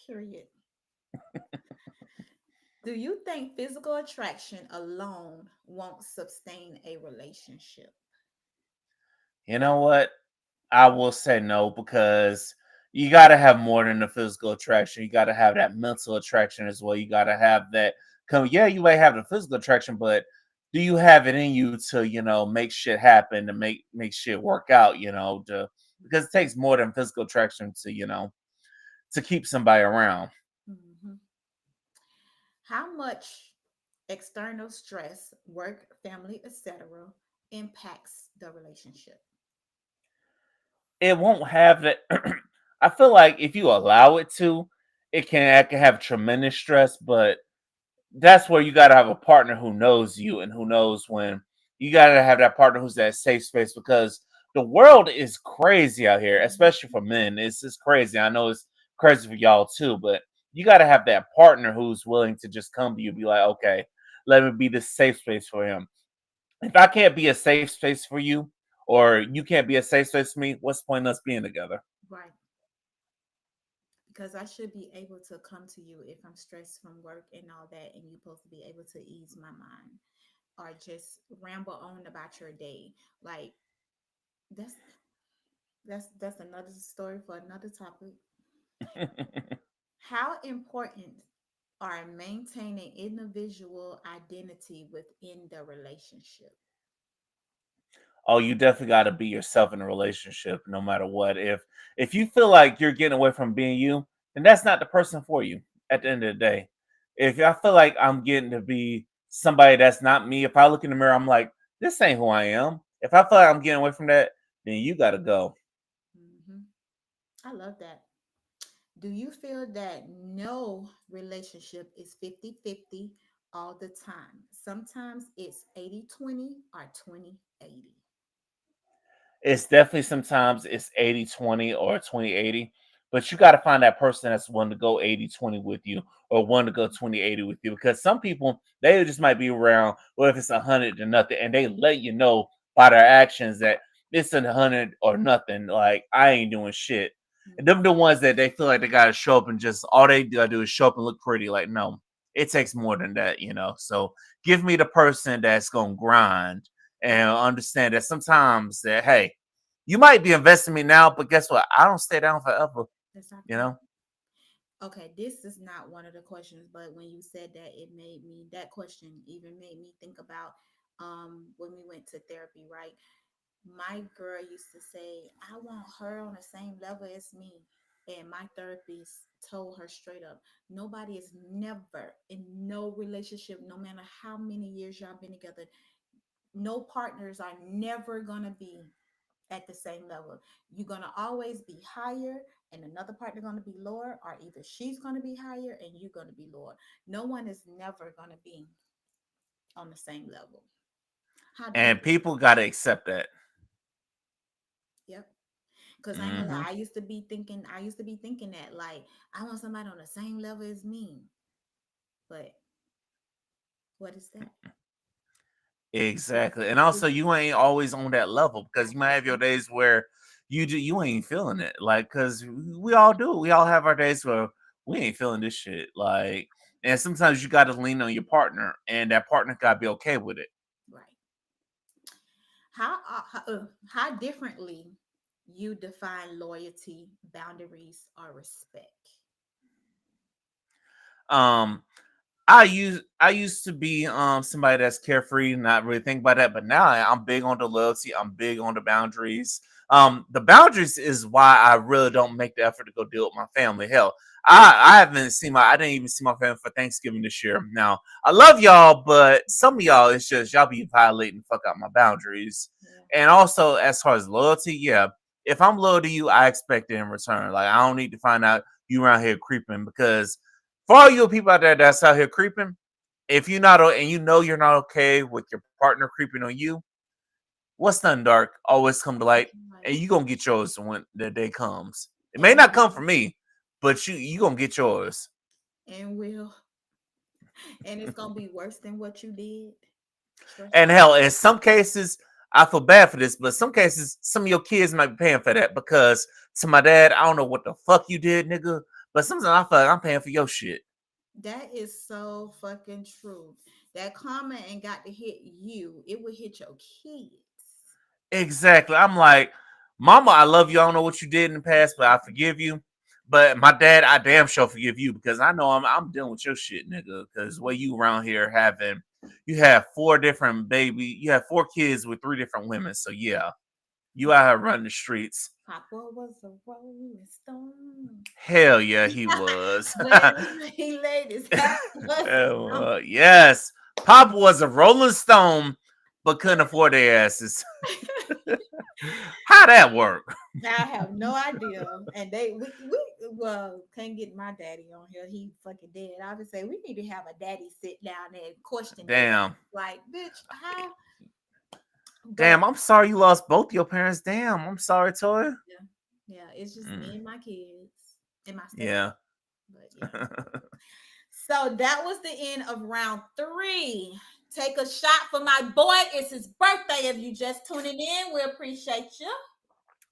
Period. Do you think physical attraction alone won't sustain a relationship? You know what? I will say no because you got to have more than the physical attraction. You got to have that mental attraction as well. You got to have that. Come, yeah, you may have the physical attraction, but do you have it in you to make shit happen to make shit work out? Because it takes more than physical attraction to keep somebody around. Mhm. How much external stress, work, family, etc., impacts the relationship? It won't have that. I feel like if you allow it to, it can have tremendous stress, but that's where you got to have a partner who knows you and who knows when you got to have that partner who's that safe space because the world is crazy out here, especially for men. It's just crazy. I know it's crazy for y'all too, but you got to have that partner who's willing to just come to you and be like, okay, let me be this safe space for him. If I can't be a safe space for you or you can't be a safe space for me, what's the point in us being together? Right. Because I should be able to come to you if I'm stressed from work and all that, and you're supposed to be able to ease my mind or just ramble on about your day. Like that's that's another story for another topic. How important are maintaining individual identity within the relationship? oh, you definitely got to be yourself in a relationship, no matter what. If you feel like you're getting away from being you, then that's not the person for you. At the end of the day, if I feel like I'm getting to be somebody that's not me, if I look in the mirror, I'm like, this ain't who I am. If I feel like I'm getting away from that, then you got to go. Hmm. I love that. Do you feel that no relationship is 50-50 all the time? Sometimes it's 80-20 or 20-80. It's definitely sometimes it's 80-20 or 20-80, but you got to find that person that's willing to go 80-20 with you or one to go 20-80 with you, because some people, they just might be around, well, if it's 100 to nothing, and they let you know by their actions that it's 100 or nothing, like I ain't doing shit. And them the ones that they feel like they got to show up and just all they gotta do is show up and look pretty. Like, no, it takes more than that. So give me the person that's gonna grind and understand that sometimes that, hey, you might be investing me now, but guess what? I don't stay down forever. You Exactly. know. Okay, this is not one of the questions, but when you said that, it made me, that question even made me think about when we went to therapy, right? My girl used to say, I want her on the same level as me. And my therapist told her straight up, nobody is never in no relationship, no matter how many years y'all been together, no partners are never gonna be at the same level. You're gonna always be higher and another partner gonna be lower, or either she's gonna be higher and you're gonna be lower. No one is never gonna be on the same level. How do you And people got to accept that. Yep. Because I ain't gonna lie, Hmm. I used to be thinking that like I want somebody on the same level as me. But what is that? Exactly. And also, you ain't always on that level, because you might have your days where you ain't feeling it. Like, because we all do. We all have our days where we ain't feeling this shit. Like, and sometimes you got to lean on your partner, and that partner got to be okay with it. Right. How differently you define loyalty, boundaries, or respect? Um, I used to be somebody that's carefree, not really think about that, but now I'm big on the loyalty. I'm big on the boundaries. The boundaries is why I really don't make the effort to go deal with my family. Hell, I didn't even see my family for Thanksgiving this year. Now I love y'all, but some of y'all, it's just y'all be violating fuck out my boundaries. Yeah. And also, as far as loyalty, yeah, if I'm loyal to you, I expect it in return. Like, I don't need to find out you around here creeping, because for all you people out there that's out here creeping, if you're not and you know you're not okay with your partner creeping on you, what's done dark always come to light, Right. and you gonna get yours when the day comes. It may And not come will. from me, but you gonna get yours. And will. And it's gonna be worse than what you did. Trust And me. hell, in some cases, I feel bad for this, but some cases, some of your kids might be paying for that, because to my dad, I don't know what the fuck you did, nigga, but sometimes I feel like I'm paying for your shit. That is so fucking true. That comment ain't got to hit you. It will hit your kids. Exactly. I'm like, Mama, I love you. I don't know what you did in the past, but I forgive you. But my dad, I damn sure forgive you, because I know I'm dealing with your shit, nigga. Because what you around here you have you have 4 kids with 3 different women. So yeah, you out here running the streets. Papa was a rolling stone. Hell yeah, he was. When he laid his hat was a stone. Yes, Papa was a Rolling Stone, but couldn't afford their asses. How that work? I have no idea. And we well can't get my daddy on here. He fucking dead. I would say we need to have a daddy sit down and question they Damn. like, bitch, how? But Damn, I'm sorry you lost both your parents. Damn, I'm sorry, Toy. yeah, yeah, it's just me Mm, and my kids and my stepdad. yeah. But yeah. So that was the end of round 3. Take a shot for my boy. It's his birthday. If you just tuning in, we appreciate you.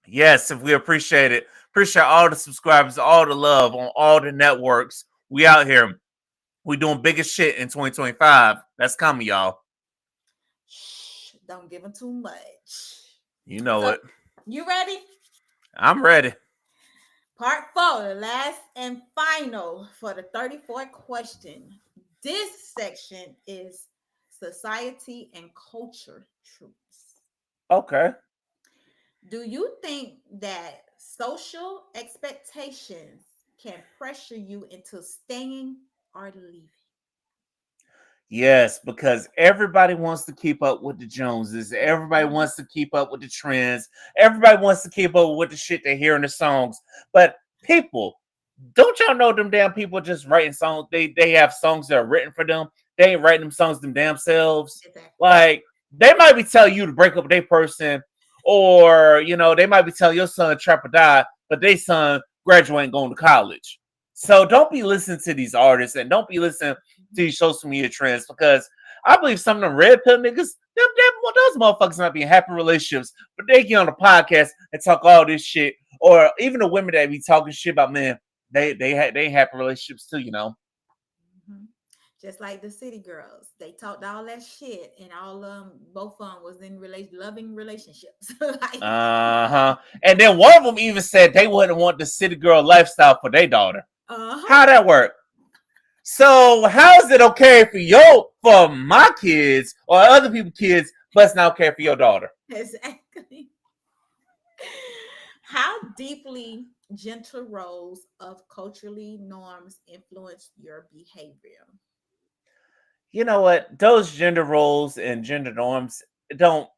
Yes, if we appreciate it. Appreciate all the subscribers, all the love on all the networks. We out here. We doing biggest shit in 2025. That's coming, y'all. Shh, don't give him too much. You know So, it. you ready? I'm ready. Part 4, the last and final for the 34th question. This section is society and culture truths. Okay. Okay. Do you think that social expectations can pressure you into staying or leaving? Yes, because everybody wants to keep up with the Joneses. Everybody Mhm. wants to keep up with the trends. Everybody wants to keep up with the shit they hear in the songs. But people, don't y'all know them damn people just writing songs? They have songs that are written for them. They ain't writing them songs them damn selves. Exactly. Like they might be telling you to break up with their person, or they might be telling your son trap or die, but they son graduating going to college. So don't be listening to these artists and don't be listening to Mhm. these social media trends because I believe some of them red pill niggas, those motherfuckers not be in happy relationships, but they get on the podcast and talk all this shit. Or even the women that be talking shit about men, they happy relationships too. Mhm. Just like the city girls, they talked all that shit, and all both of them was in loving relationships. Like, Uh-huh. And then one of them even said they wouldn't want the city girl lifestyle for their daughter. uh-huh. How that work? So how is it okay for my kids or other people's kids, but it's not okay for your daughter? Exactly. How deeply gentle roles of culturally norms influence your behavior? You know what? Those gender roles and gender norms don't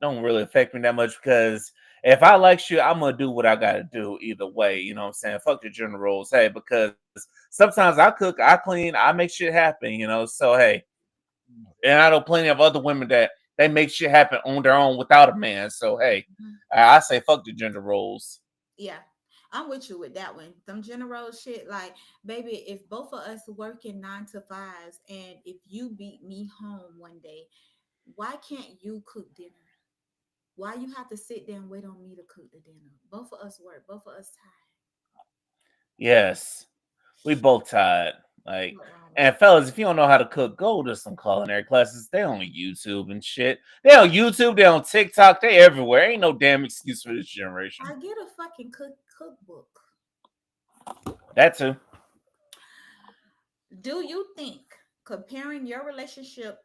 really affect me that much because if I like you, I'm gonna do what I gotta do either way. You know what I'm saying? Fuck the gender roles. Hey, because sometimes I cook, I clean, I make shit happen. So hey, and I know plenty of other women that they make shit happen on their own without a man. So hey, Mhm. I say fuck the gender roles. Yeah, I'm with you with that one. Them general shit, like, baby, if both of us working 9 to 5s, and if you beat me home one day, why can't you cook dinner? Why you have to sit there and wait on me to cook the dinner? Both of us work. Both of us Yes. We both tired. tired. Like, What wrong with and fellas, if you don't know how to cook, go to some culinary classes. They on YouTube and shit. They on YouTube, they on TikTok, they everywhere. Ain't no damn excuse for this generation. I get a fucking cookbook. That too. Do you think comparing your relationship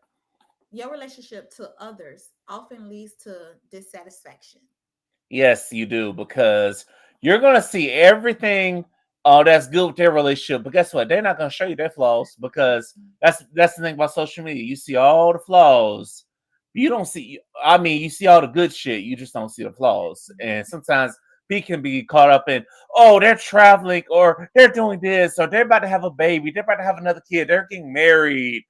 to others often leads to dissatisfaction? Yes, you do, because you're gonna see everything that's good with their relationship. But guess what? They're not gonna show you their flaws because that's the thing about social media. You see all the flaws. You don't see I mean, you see all the good shit, you just don't see the flaws. And sometimes people can be caught up in, oh, they're traveling or they're doing this or they're about to have a baby, they're about to have another kid, they're getting married.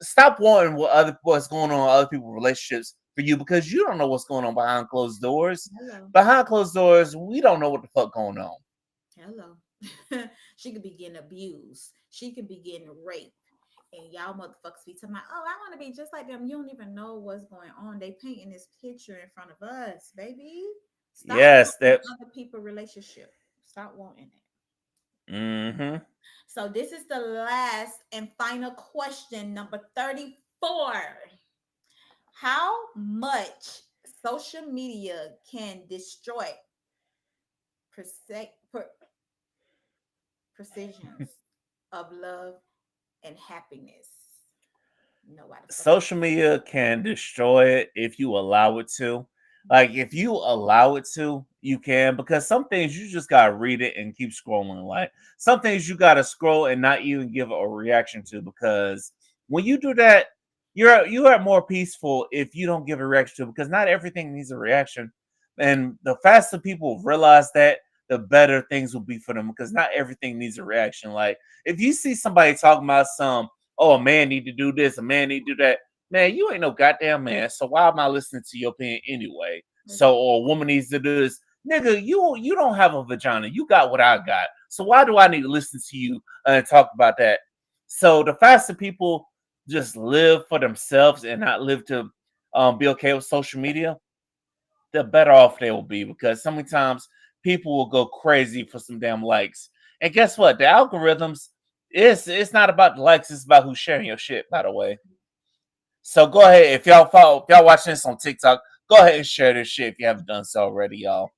Stop wanting what's going on in other people's relationships for you because you don't know what's going on behind closed doors. Hello. Behind closed doors, we don't know what the fuck going on. Hello. She could be getting abused. She could be getting raped. And y'all motherfuckers be talking about, oh, I want to be just like them. You don't even know what's going on. They painting this picture in front of us, baby. Stop Yes, wanting that. other people relationship. Stop wanting it. Mm-hmm. So this is the last and final question, number 34. How much social media can destroy perse- per- precisions of love and happiness? No, why the fuck I Social media can destroy it if you allow it to. Like if you allow it to, you can, because some things you just gotta read it and keep scrolling. Like some things you gotta scroll and not even give a reaction to, because when you do that, you are more peaceful if you don't give a reaction to, because not everything needs a reaction. And the faster people realize that, the better things will be for them, because not everything needs a reaction. Like if you see somebody talking about oh, a man need to do this, a man need to do that. Man, you ain't no goddamn man. So why am I listening to your opinion anyway? So, or a woman needs to do this. Nigga, you don't have a vagina. You got what I got. So why do I need to listen to you and talk about that? So the faster people just live for themselves and not live to be okay with social media, the better off they will be, because so many times people will go crazy for some damn likes. And guess what? The algorithms, it's not about the likes, it's about who's sharing your shit, by the way. So go ahead. If y'all watching this on TikTok, go ahead and share this shit if you haven't done so already, y'all.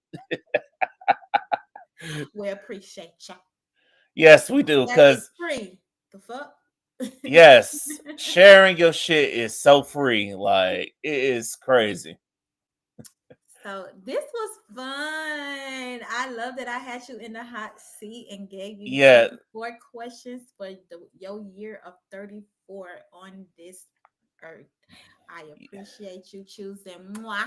We appreciate you. Yes, we do. That is Cause free. The fuck? yes, sharing your shit is so free. Like it is crazy. So this was fun. I love that I had you in the hot seat and gave you Yeah, 34 questions for your year of 34 on this earth. I appreciate you choosing moi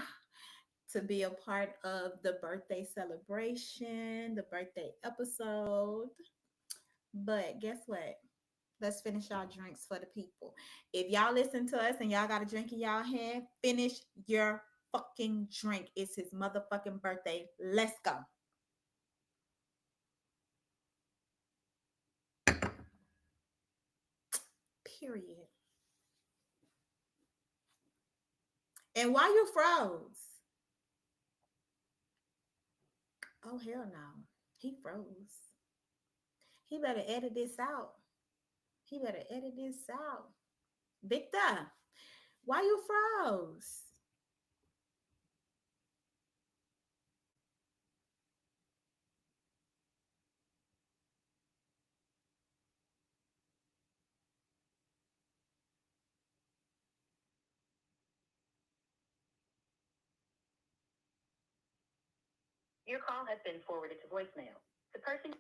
to be a part of the birthday celebration, the birthday episode. But guess what? Let's finish our drinks for the people. If y'all listen to us and y'all got a drink in y'all hand, finish your fucking drink. It's his motherfucking birthday. Let's go. Period. And why you froze? Oh hell no. He froze. He better edit this out. He better edit this out. Victor, why you froze? Your call has been forwarded to voicemail. The person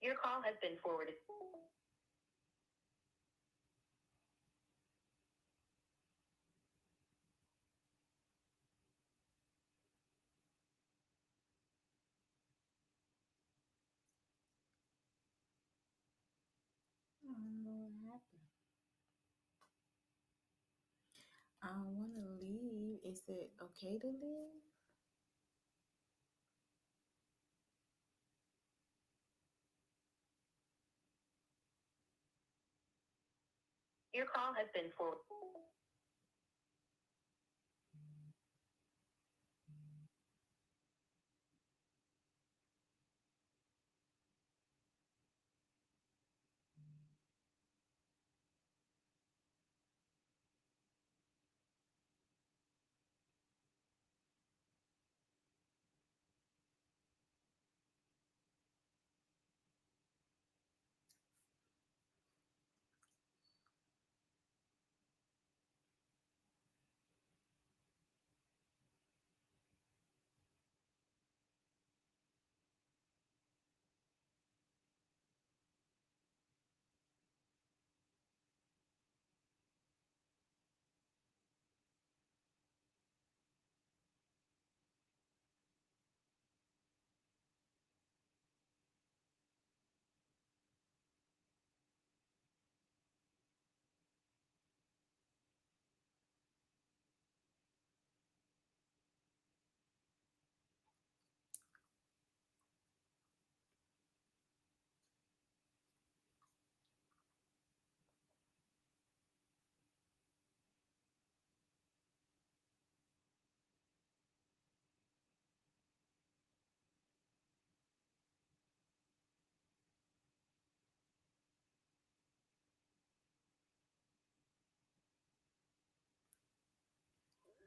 Your call has been forwarded. I don't know what happened. I want to leave. Is it okay to leave? Your call has been forwarded.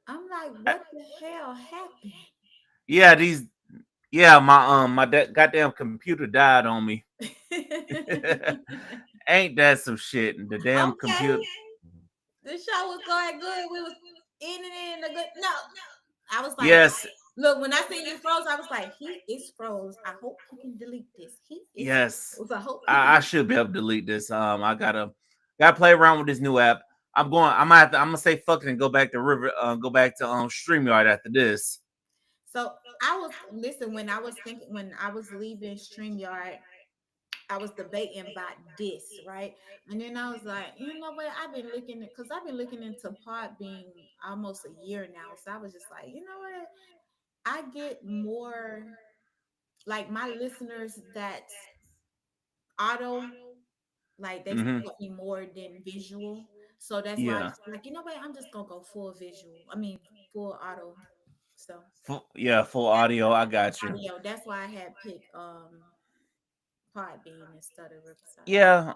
I'm like, what the hell happened? yeah, these yeah, my goddamn computer died on me. Ain't that some shit? The damn Okay. computer. The show was going good. We was ending it in a good. No, I was like, Yes, look, when I seen you froze, I was like, he is froze. I hope he can delete this. He is yes. froze. I hope he can. I should be able to delete this. I gotta play around with this new app. I'm gonna say fuck it and go back to go back to StreamYard after this. So I was listen when I was thinking when I was leaving Streamyard, I was debating about this, right? And then I was like, you know what? I've been looking at because I've been looking into Pod being almost a year now. So I was just like, you know what? I get more like my listeners that auto, like they Hmm. support me more than visual. So that's why I Yeah, just like, you know what? I'm just gonna go full visual. I mean full auto. So yeah, full audio. I got you. audio. That's why I had picked Podbean instead of Riverside. Yeah,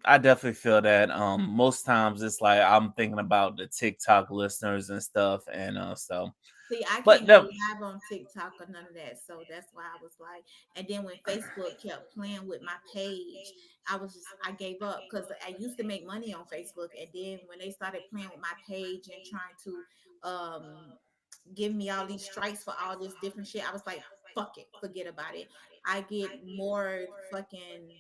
I definitely feel that. Most times it's like I'm thinking about the TikTok listeners and stuff, and so See, I But can't go the live on TikTok or none of that. So that's why I was like, and then when Facebook kept playing with my page, I gave up because I used to make money on Facebook. And then when they started playing with my page and trying to give me all these strikes for all this different shit, I was like, fuck it, forget about it. I get more fucking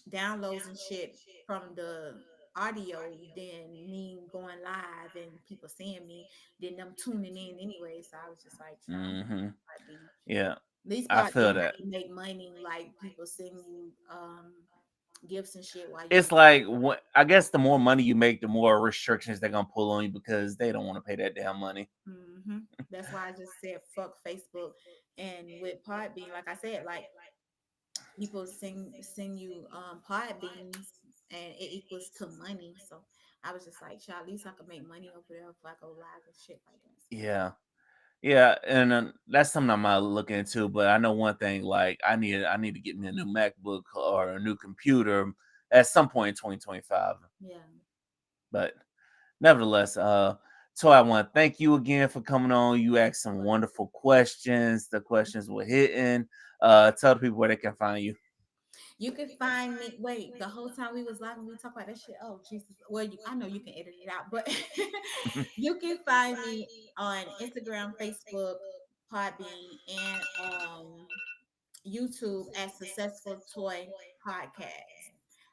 downloads and shit from the audio than me going live and people seeing me, than them tuning in anyway. So I was just like, Mhm. Podbean. Yeah, These I Podbean, feel how that. you make money, like people send you gifts and shit while you. It's like what I guess the more money you make, the more restrictions they're gonna pull on you because they don't want to pay that damn money. That's why I just said fuck Facebook. And with Podbean, like I said, like people send you pod beans and it equals to money. So I was just like, child, at least I could make money over there if I go live and shit like that. So, Yeah. Yeah, and that's something I might look into. But I know one thing: like I need to get me a new MacBook or a new computer at some point in 2025. yeah. But nevertheless, so I want to thank you again for coming on. You asked some wonderful questions. The questions were hitting. Tell the people where they can find you. You can find me. Wait, the whole time we was live and we talk about that shit. Oh Jesus. Well, I know you can edit it out, but you can find me on Instagram, Facebook, Podbean, and YouTube as Successful Toy Podcast.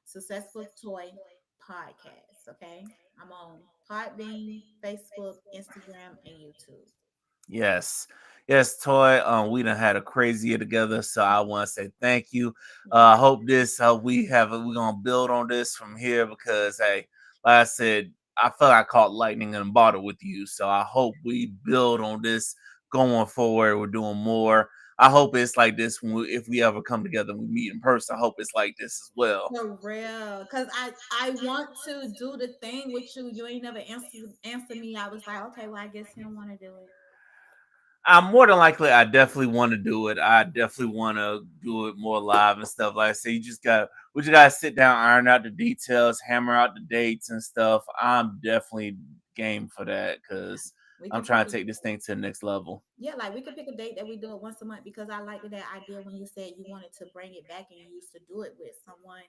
Successful Toy Podcast. Okay. I'm on Podbean, Facebook, Instagram, and YouTube. Yes. Yes, Toy. We done had a crazy year together, so I want to say thank you. Yeah. I hope this we're gonna build on this from here because hey, like I said, I felt I caught lightning in a bottle with you. So I hope we build on this going forward. We're doing more. I hope it's like this if we ever come together and we meet in person. I hope it's like this as well. For real. Cause I want to do the thing with you. You ain't never answer me. I was like, okay, well, I guess he don't want to do it. I'm more than likely. I definitely want to do it. I definitely want to do it more live and stuff. Like I say, we just gotta sit down, iron out the details, hammer out the dates and stuff. I'm definitely game for that because We I'm can pick trying a to take this thing to the next level. Yeah, like we could pick a date that we do it once a month because I liked that idea when you said you wanted to bring it back and you used to do it with someone.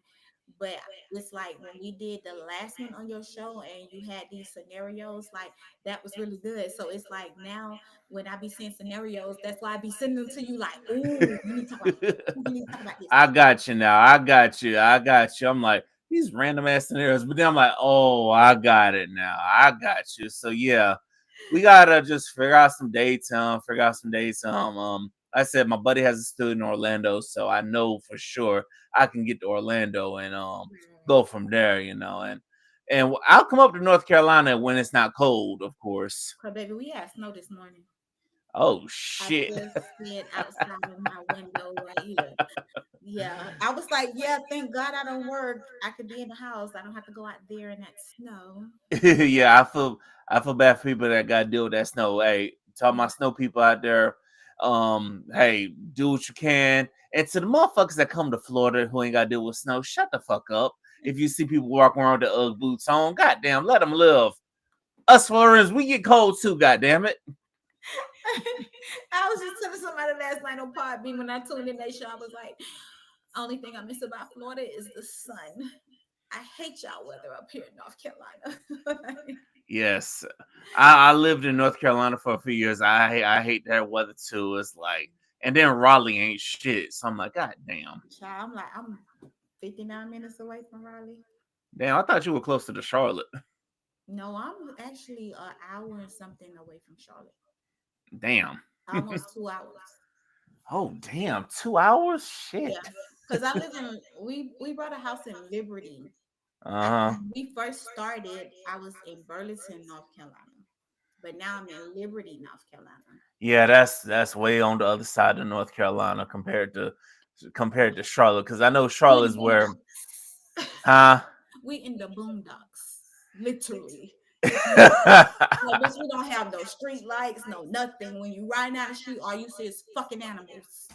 But it's like when we did the last one on your show and you had these scenarios, like that was really good. So it's like now when I be seeing scenarios, that's why I be sending them to you like, oh, you need to talk about this. Ooh, you need to talk about this. I got you now. I got you. I got you. I'm like these random ass scenarios, but then I'm like, oh, I got it now. I got you. So yeah, we gotta just figure out some dates. Figure out some dates. I said my buddy has a studio in Orlando, so I know for sure I can get to Orlando and go from there. And I'll come up to North Carolina when it's not cold, of course. Cause baby, we had snow this morning. Oh I shit. still see it outside of my window right here. Yeah, I was like, yeah, thank God I don't work. I could be in the house. I don't have to go out there in that snow. Yeah, I feel bad for people that got to deal with that snow. Hey, talking my snow people out there, hey, do what you can. And to the motherfuckers that come to Florida who ain't got to deal with snow, shut the fuck up. If you see people walking around with the UGG boots on, goddamn, let them live. Us Floridians, we get cold too, goddamn it. I was just telling somebody last night on Podbean when I tuned in that show. I was like, only thing I miss about Florida is the sun. I hate y'all weather up here in North Carolina. Yes, I lived in North Carolina for a few years. I hate that weather too. It's like, and then Raleigh ain't shit. So I'm like, God damn. Child, I'm 59 minutes away from Raleigh. Damn, I thought you were closer to Charlotte. No, I'm actually an hour and something away from Charlotte. Damn. Almost 2 hours. Oh damn, 2 hours? Shit. Yeah. Because I live in we bought a house in Liberty. Uh-huh. When we first started, I was in Burlington, North Carolina. But now I'm in Liberty, North Carolina. Yeah, that's way on the other side of North Carolina compared to Charlotte. Because I know We in Charlotte the is where boondocks. huh? We in the boondocks. Literally. Damn. Like, bitch, we don't have no street lights, no nothing. When you ride down the street, all you see is fucking animals.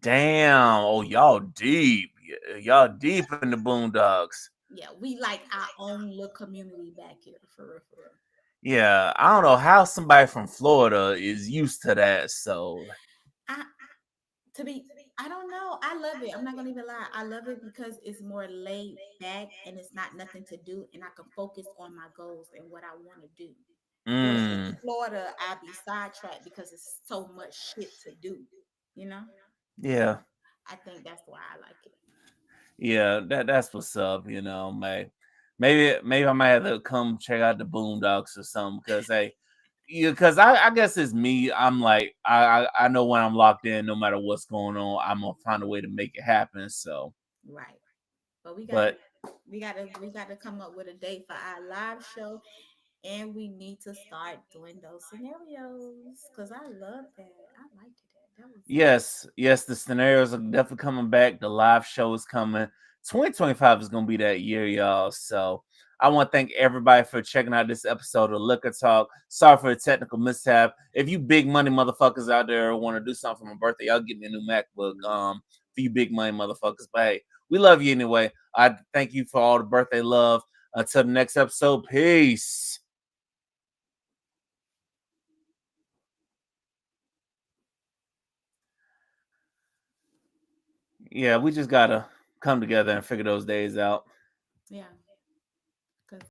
Oh, y'all deep. Y'all deep in the boondocks. Yeah, we like our own little community back here, for real, for real. Yeah, I don't know how somebody from Florida is used to that. So I to be I don't know. I love it. I'm not gonna even lie. I love it because it's more laid back and it's not nothing to do, and I can focus on my goals and what I want to do. Versus mm, Florida, I'd be sidetracked because it's so much shit to do. You know, yeah, I think that's why I like it. yeah, that's what's up. Maybe I might have to come check out the Boondocks or something because because I guess it's me. I'm like I know when I'm locked in, no matter what's going on, I'm gonna find a way to make it happen. So, Right. But we gotta but we gotta come up with a date for our live show, and we need to start doing those scenarios because I love that. I liked it. That was yes, the scenarios are definitely coming back. The live show is coming. 2025 is gonna be that year, y'all. So I want to thank everybody for checking out this episode of Liquor Talk. Sorry for the technical mishap. If you big money motherfuckers out there want to do something for my birthday, y'all get me a new MacBook. For you big money motherfuckers. But hey, we love you anyway. I thank you for all the birthday love. Until the next episode, peace. Yeah, we just gotta come together and figure those days out. yeah.